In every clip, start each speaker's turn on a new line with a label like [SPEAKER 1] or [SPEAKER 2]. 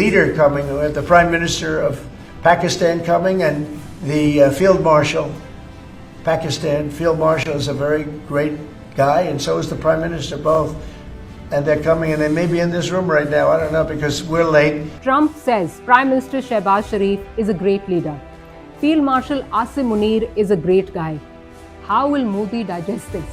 [SPEAKER 1] leader coming, the Prime Minister of Pakistan coming, and the Field Marshal, Pakistan Field Marshal is a very great guy, and so is the Prime Minister, both. And they're coming, and they may be in this room right now. I don't know, because we're late.
[SPEAKER 2] Trump says Prime Minister Shehbaz Sharif is a great leader. Field Marshal Asim Munir is a great guy. How will Modi digest this?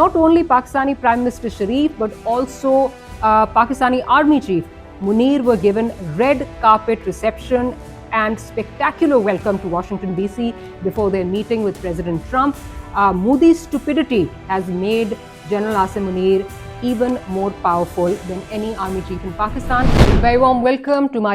[SPEAKER 2] Not only Pakistani Prime Minister Sharif but also Pakistani Army Chief Munir were given red carpet reception and spectacular welcome to Washington DC before their meeting with President Trump. Modi's stupidity has made General Asim Munir even more powerful than any army chief in Pakistan. Very warm welcome to my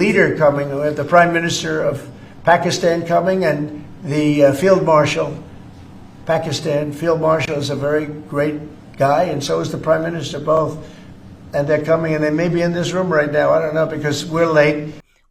[SPEAKER 1] leader coming, the Prime Minister of Pakistan coming, and the Field Marshal, Pakistan Field Marshal is a very great guy, and so is the Prime Minister, both. And they're coming, and they may be in this room right now. I don't know, because we're late.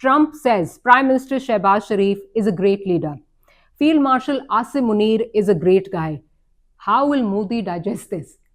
[SPEAKER 2] Trump says Prime Minister Shehbaz Sharif is a great leader. Field Marshal Asim Munir is a great guy. How will Modi digest this?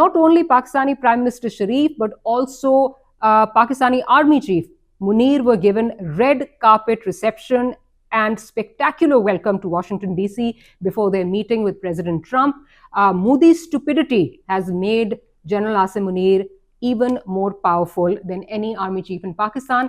[SPEAKER 2] not only Pakistani Prime Minister Sharif but also Pakistani Army Chief Munir were given red carpet reception and spectacular welcome to Washington DC before their meeting with President Trump. Modi's stupidity has made General Asim Munir even more powerful than any army chief in Pakistan.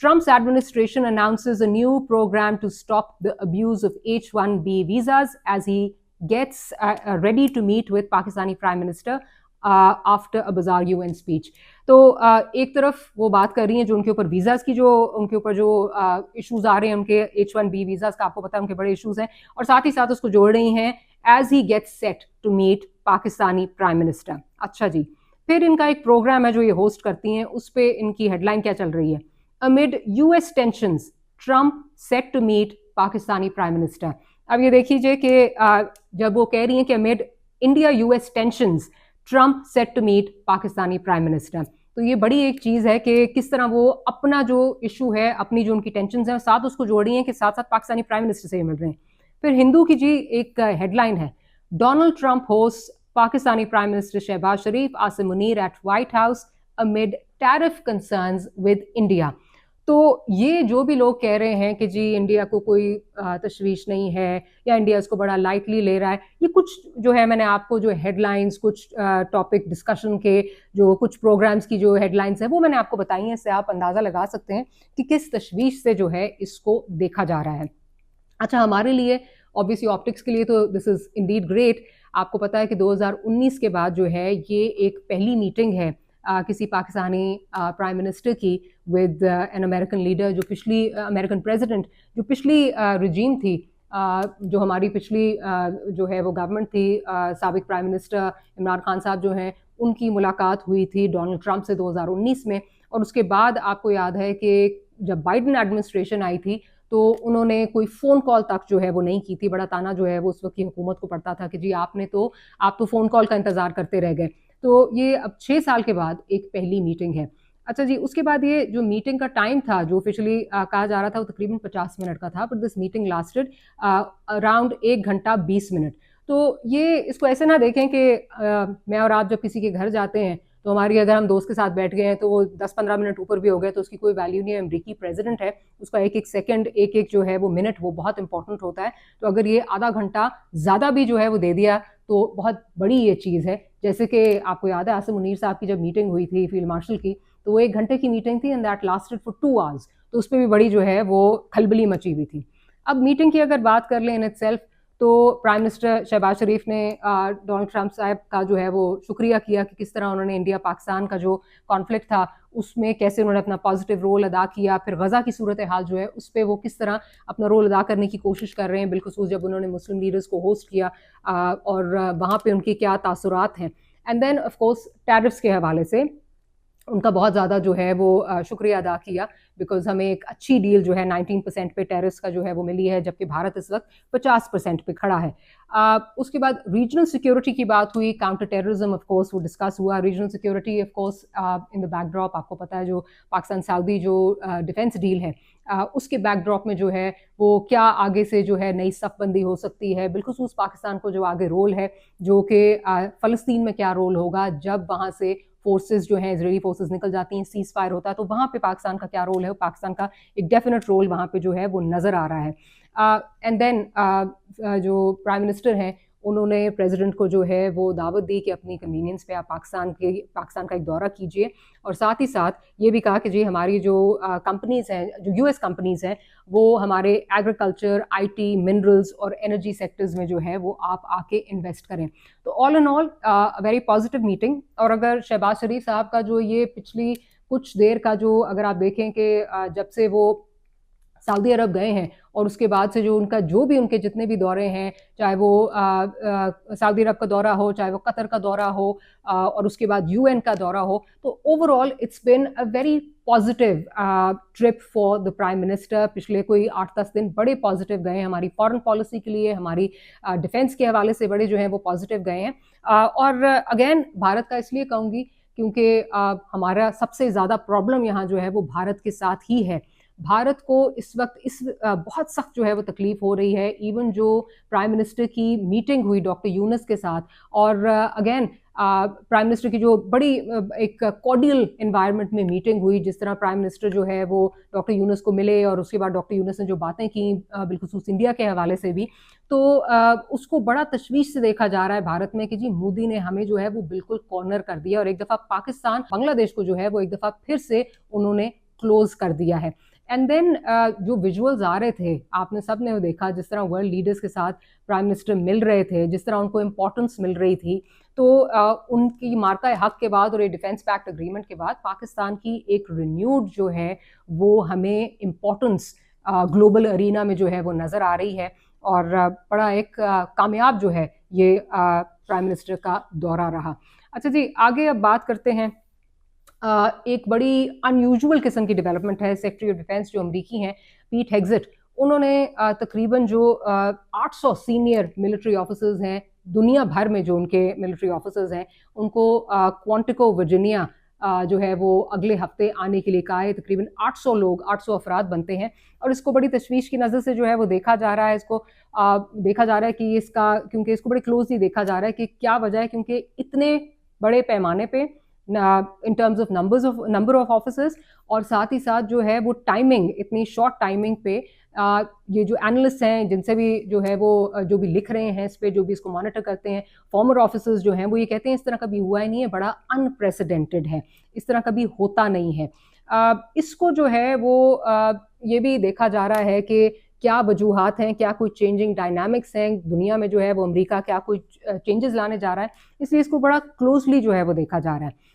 [SPEAKER 2] Trump's administration announces a new program to stop the abuse of H-1B visas as he gets ready to meet with Pakistani Prime Minister after a bizarre UN speech. تو ایک طرف وہ بات کر رہی ہیں جو ان کے اوپر ویزاز کی جو ان کے اوپر جو ایشوز آ رہے ہیں ان کے H1B ویزاز کا، آپ کو پتہ ہے ان کے بڑے ایشوز ہیں، اور ساتھ ہی ساتھ اس کو جوڑ رہی ہیں as he gets set to meet Pakistani prime minister. اچھا جی، پھر ان کا ایک پروگرام ہے جو یہ ہوسٹ کرتی ہیں، اس پہ ان کی ہیڈ لائن کیا چل رہی ہے؟ Amid US tensions Trump set to meet Pakistani prime minister. اب یہ دیکھ لیجیے کہ جب وہ کہہ رہی ہیں کہ amid India US tensions Trump set to meet Pakistani prime minister, تو یہ بڑی ایک چیز ہے کہ کس طرح وہ اپنا جو ایشو ہے، اپنی جو ان کی ٹینشنز ہیں، ساتھ اس کو جوڑ رہی ہیں کہ ساتھ ساتھ پاکستانی پرائم منسٹر سے ہی مل رہے ہیں. پھر ہندو کی جی ایک ہیڈ لائن ہے، Donald Trump host Pakistani prime minister Shehbaz Sharif Asim Munir at White House amid tariff concerns with India. تو یہ جو بھی لوگ کہہ رہے ہیں کہ جی انڈیا کو کوئی تشویش نہیں ہے یا انڈیا اس کو بڑا لائٹلی لے رہا ہے، یہ کچھ جو ہے میں نے آپ کو جو ہیڈ لائنز، کچھ ٹاپک ڈسکشن کے جو کچھ پروگرامز کی جو ہیڈ لائنز ہیں وہ میں نے آپ کو بتائی ہیں. اس سے آپ اندازہ لگا سکتے ہیں کہ کس تشویش سے جو ہے اس کو دیکھا جا رہا ہے. اچھا، ہمارے لیے obviously آپٹکس کے لیے تو دس از انڈیڈ گریٹ. آپ کو پتہ ہے کہ 2019 کے بعد جو ہے یہ ایک پہلی میٹنگ ہے کسی پاکستانی پرائم منسٹر کی ود این امریکن لیڈر، جو پچھلی امریکن پریزیڈنٹ جو پچھلی رجیم تھی، جو ہماری پچھلی جو ہے وہ گورنمنٹ تھی، سابق پرائم منسٹر عمران خان صاحب جو ہیں، ان کی ملاقات ہوئی تھی ڈونلڈ ٹرمپ سے 2019 میں. اور اس کے بعد آپ کو یاد ہے کہ جب بائیڈن ایڈمنسٹریشن آئی تھی تو انہوں نے کوئی فون کال تک جو ہے وہ نہیں کی تھی. بڑا تانا جو ہے وہ اس وقت کی حکومت کو پڑتا تھا کہ جی آپ تو فون کال کا انتظار کرتے رہ گئے. تو یہ اب 6 سال کے بعد ایک پہلی میٹنگ ہے. اچھا جی، اس کے بعد یہ جو میٹنگ کا ٹائم تھا جو آفیشلی کہا جا رہا تھا وہ تقریباً 50 منٹ کا تھا، but this meeting lasted around 1 گھنٹہ 20 منٹ. تو یہ اس کو ایسے نہ دیکھیں کہ میں اور آپ جب کسی کے گھر جاتے ہیں تو ہماری اگر ہم دوست کے ساتھ بیٹھ گئے ہیں تو وہ 10-15 منٹ اوپر بھی ہو گئے تو اس کی کوئی ویلیو نہیں ہے. امریکی پریزیڈنٹ ہے، اس کا ایک ایک سیکنڈ، ایک ایک جو ہے وہ منٹ وہ بہت امپورٹنٹ ہوتا ہے. تو اگر یہ آدھا گھنٹہ زیادہ بھی جو ہے وہ دے دیا تو بہت بڑی یہ چیز ہے. جیسے کہ آپ کو یاد ہے عاصم منیر صاحب کی جب میٹنگ ہوئی تھی فیلڈ مارشل کی، تو وہ 1 گھنٹے کی میٹنگ تھی and that lasted for 2 hours. تو اس پہ بھی بڑی جو ہے وہ کھلبلی مچی ہوئی تھی. اب میٹنگ کی اگر بات کر لیں ان اٹ سیلف، تو پرائم منسٹر شہباز شریف نے ڈونلڈ ٹرمپ صاحب کا جو ہے وہ شکریہ کیا کہ کس طرح انہوں نے انڈیا پاکستان کا جو کانفلکٹ تھا اس میں کیسے انہوں نے اپنا پازیٹیو رول ادا کیا. پھر غزہ کی صورتحال جو ہے اس پہ وہ کس طرح اپنا رول ادا کرنے کی کوشش کر رہے ہیں، بالخصوص جب انہوں نے مسلم لیڈرز کو ہوسٹ کیا اور وہاں پہ ان کی کیا تاثرات ہیں. And then of course tariffs کے حوالے سے ان کا بہت زیادہ جو ہے وہ شکریہ ادا کیا، بیکاز ہمیں ایک اچھی ڈیل جو ہے 19% پہ ٹیرفس کا جو ہے وہ ملی ہے، جبکہ بھارت اس وقت 50% پہ کھڑا ہے. اس کے بعد ریجنل سیکیورٹی کی بات ہوئی، کاؤنٹر ٹیررزم آف کورس وہ ڈسکس ہوا. Regional security of course in the back drop آپ کو پتہ ہے جو پاکستان سعودی جو ڈیفینس ڈیل ہے اس کے بیک ڈراپ میں جو ہے وہ کیا آگے سے جو ہے نئی صف بندی ہو سکتی ہے، بالخصوص پاکستان کو جو آگے رول ہے، جو کہ فلسطین میں کیا رول ہوگا جب وہاں سے فورسز جو ہیں اسرائیلی فورسز نکل جاتی ہیں، سیز فائر ہوتا ہے، تو وہاں پہ پاکستان کا کیا رول ہے. پاکستان کا ایک ڈیفینیٹ رول وہاں پہ جو ہے وہ نظر آ رہا ہے. اینڈ دین جو پرائم منسٹر ہیں انہوں نے پریزیڈنٹ کو جو ہے وہ دعوت دی کہ اپنی کنوینئنس پہ آپ پاکستان کا ایک دورہ کیجیے، اور ساتھ ہی ساتھ یہ بھی کہا کہ جی ہماری جو کمپنیز ہیں، جو US کمپنیز ہیں، وہ ہمارے ایگریکلچر، IT، منرلز اور انرجی سیکٹرز میں جو ہے وہ آپ آ کے انویسٹ کریں. تو آل ان آل ویری پازیٹیو میٹنگ. اور اگر شہباز شریف صاحب کا جو یہ پچھلی کچھ دیر کا جو اگر آپ دیکھیں کہ جب سے وہ سعودی عرب گئے ہیں اور اس کے بعد سے جو ان کا جو بھی ان کے جتنے بھی دورے ہیں، چاہے وہ سعودی عرب کا دورہ ہو، چاہے وہ قطر کا دورہ ہو، اور اس کے بعد UN کا دورہ ہو، تو overall it's been a very positive trip for the prime minister. پچھلے کوئی 8-10 دن بڑے پازیٹیو گئے ہیں ہماری فارن پالیسی کے لیے، ہماری ڈیفینس کے حوالے سے بڑے جو ہیں وہ پازیٹیو گئے ہیں. اور اگین بھارت کا اس لیے کہوں گی کیونکہ ہمارا سب سے زیادہ پرابلم یہاں جو ہے وہ بھارت کے ساتھ ہی ہے. بھارت کو اس وقت بہت سخت جو ہے وہ تکلیف ہو رہی ہے. ایون جو پرائم منسٹر کی میٹنگ ہوئی ڈاکٹر یونس کے ساتھ، اور اگین پرائم منسٹر کی جو بڑی ایک کارڈیل انوائرمنٹ میں میٹنگ ہوئی، جس طرح پرائم منسٹر جو ہے وہ ڈاکٹر یونس کو ملے اور اس کے بعد ڈاکٹر یونس نے جو باتیں کی بالخصوص انڈیا کے حوالے سے بھی، تو اس کو بڑا تشویش سے دیکھا جا رہا ہے بھارت میں کہ جی مودی نے ہمیں جو ہے وہ بالکل کارنر کر دیا، اور ایک دفعہ پاکستان بنگلہ دیش کو جو ہے وہ ایک دفعہ پھر سے انہوں نے کلوز کر دیا ہے. اینڈ دین جو ویژولز آ رہے تھے آپ نے سب نے وہ دیکھا جس طرح ورلڈ لیڈرز کے ساتھ پرائم منسٹر مل رہے تھے, جس طرح ان کو امپورٹنس مل رہی تھی. تو ان کی مارکہ حق کے بعد اور یہ ڈیفینس پیکٹ اگریمنٹ کے بعد پاکستان کی ایک رینیوڈ جو ہے وہ ہمیں امپورٹنس گلوبل ارینا میں جو ہے وہ نظر آ رہی ہے, اور بڑا ایک کامیاب جو ہے یہ پرائم منسٹر کا دورہ رہا. اچھا جی, آگے اب بات کرتے ہیں. ایک بڑی ان یوزول قسم کی ڈیولپمنٹ ہے. سیکرٹری آف ڈیفینس جو امریکی ہیں پیٹ ہیگزٹ, انہوں نے تقریباً جو 800 سینئر ملٹری آفیسرز ہیں دنیا بھر میں, جو ان کے ملٹری آفیسرز ہیں, ان کو کوانٹیکو ورجینیا جو ہے وہ اگلے ہفتے آنے کے لیے کہا ہے. تقریباً 800 افراد بنتے ہیں, اور اس کو بڑی تشویش کی نظر سے جو ہے وہ دیکھا جا رہا ہے. اس کو دیکھا جا رہا ہے کہ اس کا, کیونکہ اس کو بڑے کلوزلی دیکھا جا رہا ہے کہ کیا وجہ ہے, کیونکہ اتنے بڑے پیمانے پہ in terms of number of officers, اور ساتھ ہی ساتھ جو ہے وہ ٹائمنگ, اتنی شارٹ ٹائمنگ پہ یہ جو اینالسٹ ہیں جن سے بھی جو ہے وہ جو بھی لکھ رہے ہیں اس پہ, جو بھی اس کو مانیٹر کرتے ہیں, فارمر آفیسرز جو ہیں وہ یہ کہتے ہیں اس طرح کبھی ہوا ہی نہیں ہے, بڑا انپریسیڈنٹڈ ہے, اس طرح کبھی ہوتا نہیں ہے. اس کو جو ہے وہ یہ بھی دیکھا جا رہا ہے کہ کیا وجوہات ہیں, کیا کوئی چینجنگ ڈائنامکس ہیں دنیا میں, جو ہے وہ امریکہ کیا کوئی چینجز لانے جا رہا ہے, اس لیے اس کو بڑا کلوزلی جو ہے وہ دیکھا جا رہا ہے.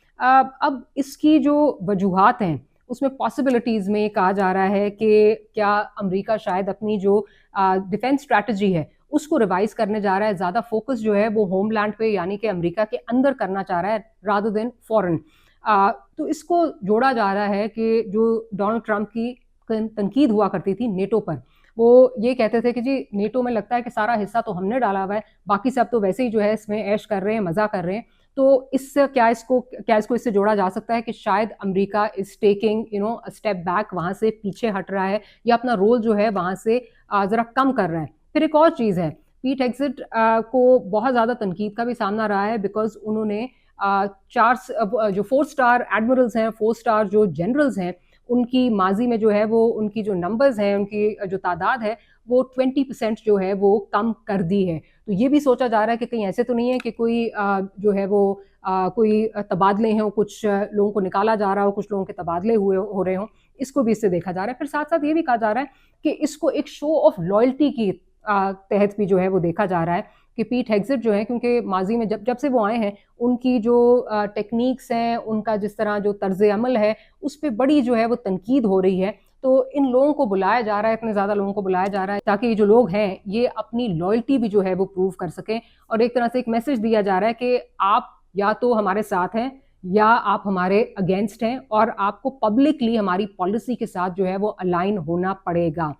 [SPEAKER 2] اب اس کی جو وجوہات ہیں اس میں پاسبلٹیز میں کہا جا رہا ہے کہ کیا امریکہ شاید اپنی جو ڈیفینس اسٹریٹجی ہے اس کو ریوائز کرنے جا رہا ہے, زیادہ فوکس جو ہے وہ ہوم لینڈ پہ یعنی کہ امریکہ کے اندر کرنا چاہ رہا ہے رادر دین فورن. تو اس کو جوڑا جا رہا ہے کہ جو ڈونلڈ ٹرمپ کی تنقید ہوا کرتی تھی نیٹو پر, وہ یہ کہتے تھے کہ جی نیٹو میں لگتا ہے کہ سارا حصہ تو ہم نے ڈالا ہوا ہے, باقی سب تو ویسے ہی جو ہے اس میں عیش کر رہے ہیں, مزہ کر رہے ہیں. تو اس سے کیا اس کو اس سے جوڑا جا سکتا ہے کہ شاید امریکہ از ٹیکنگ اسٹیپ بیک, وہاں سے پیچھے ہٹ رہا ہے, یا اپنا رول جو ہے وہاں سے ذرا کم کر رہا ہے. پھر ایک اور چیز ہے, پیٹ ہیگزٹ کو بہت زیادہ تنقید کا بھی سامنا رہا ہے, بیکاز انہوں نے 4 جو 4 اسٹار ایڈمرلز ہیں, 4 اسٹار جو جنرلز ہیں, ان کی ماضی میں جو ہے وہ ان کی جو نمبرز ہیں, ان کی جو تعداد ہے وہ 20% جو ہے وہ کم کر دی ہے. تو یہ بھی سوچا جا رہا ہے کہ کہیں ایسے تو نہیں ہے کہ کوئی جو ہے وہ کوئی تبادلے ہیں, کچھ لوگوں کو نکالا جا رہا ہو, کچھ لوگوں کے تبادلے ہو رہے ہوں, اس کو بھی اس سے دیکھا جا رہا ہے. پھر ساتھ ساتھ یہ بھی کہا جا رہا ہے کہ اس کو ایک شو آف لائلٹی کی تحت بھی جو ہے وہ دیکھا جا رہا ہے کہ پیٹ ہیگزٹ جو ہے, کیونکہ ماضی میں جب سے وہ آئے ہیں ان کی جو ٹیکنیکس ہیں, ان کا جس طرح جو طرز عمل ہے, اس پہ بڑی جو ہے وہ تنقید ہو رہی ہے. تو ان لوگوں کو بلایا جا رہا ہے, اتنے زیادہ لوگوں کو بلایا جا رہا ہے تاکہ یہ جو لوگ ہیں یہ اپنی لائلٹی بھی جو ہے وہ پروو کر سکیں, اور ایک طرح سے ایک میسج دیا جا رہا ہے کہ آپ یا تو ہمارے ساتھ ہیں یا آپ ہمارے اگینسٹ ہیں, اور آپ کو پبلکلی ہماری پالیسی کے ساتھ جو ہے وہ الائن ہونا پڑے گا.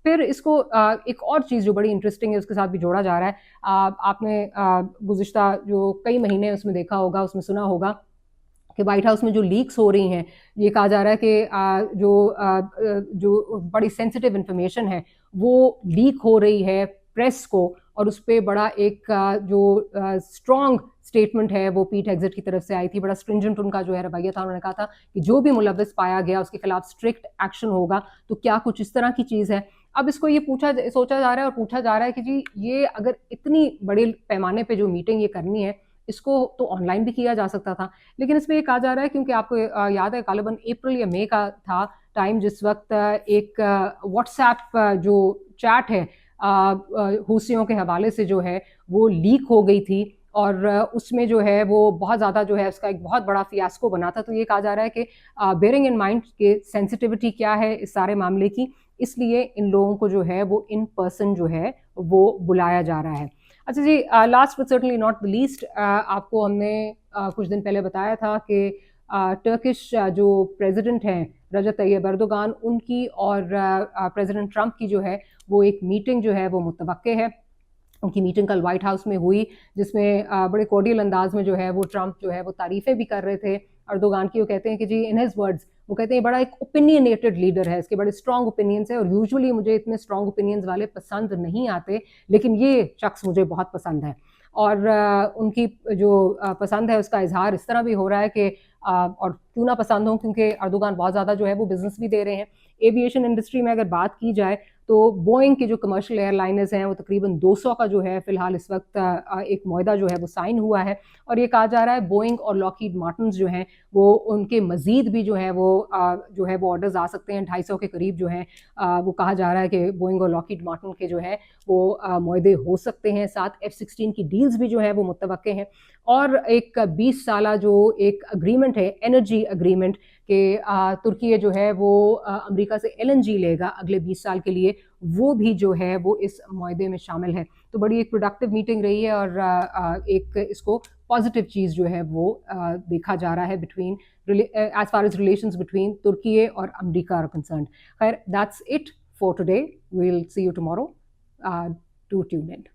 [SPEAKER 2] پھر اس کو ایک اور چیز جو بڑی انٹرسٹنگ ہے اس کے ساتھ بھی جوڑا جا رہا ہے. آپ نے گزشتہ جو کئی مہینے اس میں دیکھا ہوگا, اس میں سنا ہوگا کہ وائٹ ہاؤس میں جو لیکس ہو رہی ہیں, یہ کہا جا رہا ہے کہ جو بڑی سینسٹیو انفارمیشن ہے وہ لیک ہو رہی ہے پریس کو, اور اس پہ بڑا ایک جو اسٹرانگ اسٹیٹمنٹ ہے وہ پیٹ ہیگزٹ کی طرف سے آئی تھی. بڑا اسٹرنجنٹ ان کا جو ہے رویہ تھا, انہوں نے کہا تھا کہ جو بھی ملوث پایا گیا اس کے خلاف اسٹرکٹ ایکشن ہوگا. تو کیا کچھ اس طرح کی چیز ہے؟ اب اس کو یہ سوچا جا رہا ہے اور پوچھا جا رہا ہے کہ جی یہ اگر اتنی بڑے پیمانے پہ جو میٹنگ یہ کرنی ہے, اس کو تو آن لائن بھی کیا جا سکتا تھا, لیکن اس میں یہ کہا جا رہا ہے کیونکہ آپ کو یاد ہے غالباً اپریل یا مئی کا تھا ٹائم, جس وقت ایک واٹس ایپ جو چیٹ ہے حوثیوں کے حوالے سے جو ہے وہ لیک ہو گئی تھی, اور اس میں جو ہے وہ بہت زیادہ جو ہے اس کا ایک بہت بڑا فیاسکو بنا تھا. تو یہ کہا جا رہا ہے کہ بیئرنگ ان مائنڈ کہ سینسٹیوٹی کیا ہے اس سارے معاملے کی, اس لیے ان لوگوں کو جو ہے وہ ان پرسن جو ہے وہ بلایا جا رہا ہے. اچھا جی, last but certainly not the least, آپ کو ہم نے کچھ دن پہلے بتایا تھا کہ ٹرکش جو پریزیڈنٹ ہیں رجب طیب اردوغان, ان کی اور پریزیڈنٹ ٹرمپ کی جو ہے وہ ایک میٹنگ جو ہے وہ متوقع ہے. ان کی میٹنگ کل وائٹ ہاؤس میں ہوئی, جس میں بڑے کورڈیل انداز میں جو ہے وہ ٹرمپ جو ہے وہ تعریفیں بھی کر رہے تھے اردوغان کی. وہ کہتے ہیں کہ جی ان ہز ورڈز, وہ کہتے ہیں بڑا ایک اوپینینیٹڈ لیڈر ہے, اس کے بڑے اسٹرانگ اوپینینس ہیں, اور یوزولی مجھے اتنے اسٹرانگ اوپینینس والے پسند نہیں آتے, لیکن یہ شخص مجھے بہت پسند ہے. اور ان کی جو پسند ہے اس کا اظہار اس طرح بھی ہو رہا ہے کہ اور کیوں نہ پسند ہوں, کیونکہ اردوغان بہت زیادہ جو ہے وہ بزنس بھی دے رہے ہیں. ایویشن انڈسٹری میں اگر بات کی جائے تو بوئنگ کے جو کمرشل ایئر لائنرز ہیں وہ تقریباً 200 کا جو ہے فی الحال اس وقت ایک معاہدہ جو ہے وہ سائن ہوا ہے، اور یہ کہا جا رہا ہے بوئنگ اور لاکہیڈ مارٹنز جو ہیں وہ ان کے مزید بھی جو ہے وہ آرڈرز آ سکتے ہیں 250 کے قریب جو ہیں وہ کہا جا رہا ہے کہ بوئنگ اور لاکہیڈ مارٹن کے جو ہے وہ معاہدے ہو سکتے ہیں، ساتھ F-16 کی ڈیلز بھی جو ہیں وہ متوقع ہیں، اور ایک 20 سالہ جو ایک اگریمنٹ ہے انرجی اگریمنٹ کہ ترکی جو ہے وہ امریکہ سے LNG لے گا اگلے 20 سال کے لیے، وہ بھی جو ہے وہ اس معاہدے میں شامل ہے۔ تو بڑی ایک پروڈکٹیو میٹنگ رہی ہے، اور ایک اس کو پازیٹیو چیز جو ہے وہ دیکھا جا رہا ہے between as far as relations between ترکی اور امریکہ آر کنسرنڈ۔ خیر، that's it for today, we'll see you tomorrow, do tune in.